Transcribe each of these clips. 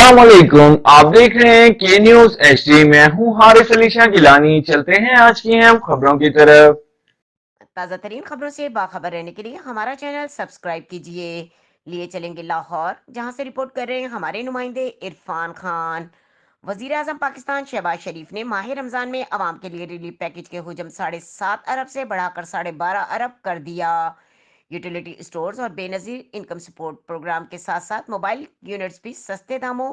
अस्सलाम वालेकुम। आप देख रहे हैं के न्यूज एचडी। मैं हूं हारिस अली शाह गिलानी। चलते हैं आज की अहम खबरों की तरफ। ताज़ा तरीन खबरों से बाखबर रहने के लिए हमारा चैनल सब्सक्राइब कीजिए। लिए चलेंगे लाहौर, जहां से रिपोर्ट कर रहे हैं हमारे नुमाइंदे इरफान खान। वजीर आजम पाकिस्तान शहबाज शरीफ ने माह रमजान में अवाम के लिए रिलीफ पैकेज के हुजम 7.5 अरब से बढ़ाकर 12.5 अरब कर दिया। यूटिलिटी स्टोर्स और बेनजीर इनकम सपोर्ट प्रोग्राम के साथ साथ मोबाइल यूनिट्स भी सस्ते दामों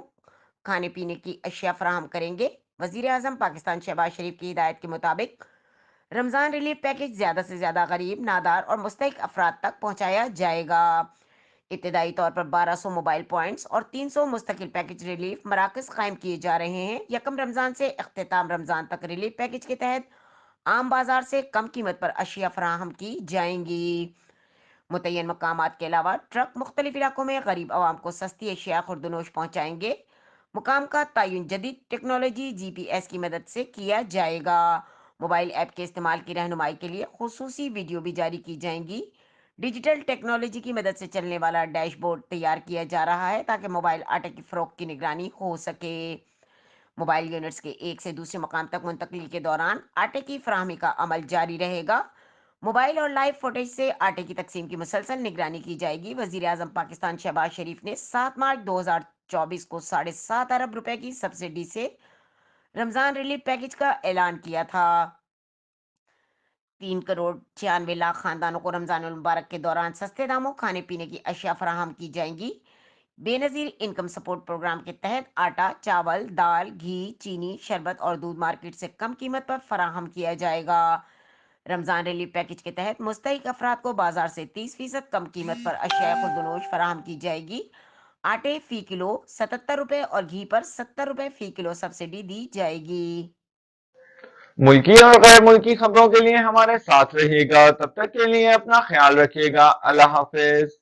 खाने पीने की अशिया फराहम करेंगे। वजीर आजम पाकिस्तान शहबाज शरीफ की हिदायत के मुताबिक रमजान रिलीफ पैकेज ज्यादा से ज्यादा गरीब, नादार और मुस्तहिक अफराद तक पहुंचाया जाएगा। इब्तदाई तौर पर 1200 मोबाइल पॉइंट्स और 300 मुस्तकिल पैकेज रिलीफ मराकज कायम किए जा रहे हैं। यकम रमजान से अख्ताम रमजान तक रिलीफ पैकेज के तहत आम बाजार से कम कीमत पर अशिया फराहम की जाएंगी। मुतय्यन मकामात के अलावा ट्रक मुख्तलिफ इलाकों में गरीब आवाम को सस्ती अशिया खुर्दनोश पहुंचाएंगे। मुकाम का तयन जदीद टेक्नोलॉजी GPS की मदद से किया जाएगा। मोबाइल ऐप के इस्तेमाल की रहनुमाई के लिए खुसूसी वीडियो भी जारी की जाएंगी। डिजिटल टेक्नोलॉजी की मदद से चलने वाला डैशबोर्ड तैयार किया जा रहा है ताकि मोबाइल आटे की फरोख्त की निगरानी हो सके। मोबाइल यूनिट्स के एक से दूसरे मकाम तक मुंतकली के दौरान आटे की फराहमी का अमल जारी रहेगा। मोबाइल और लाइव फुटेज से आटे की तकसीम की मुसलसल निगरानी की जाएगी। वजीर आजम पाकिस्तान शहबाज शरीफ ने 7 मार्च 2024 को 7.5 अरब रुपए की सब्सिडी से रमजान रिलीफ पैकेज का ऐलान किया था। 3 करोड़ 96 लाख खानदानों को रमजान मुबारक के दौरान सस्ते दामों खाने पीने की अशिया फराहम की जाएंगी। बेनजीर इनकम सपोर्ट प्रोग्राम के तहत आटा, चावल, दाल, घी, चीनी, शरबत और दूध मार्केट से कम कीमत पर फराहम किया जाएगा। रमजान रिलीफ पैकेज के तहत मुस्तहिक अफराद को बाजार से 30% कम कीमत पर अशिया खुर्दनोश फराहम की जाएगी। आटे फी किलो 77 रुपए और घी पर 70 रुपए फी किलो सब्सिडी दी जाएगी। मुल्की और गैर मुल्की खबरों के लिए हमारे साथ रहिएगा। तब तक के लिए अपना ख्याल रखिएगा। अल्लाह हाफिज।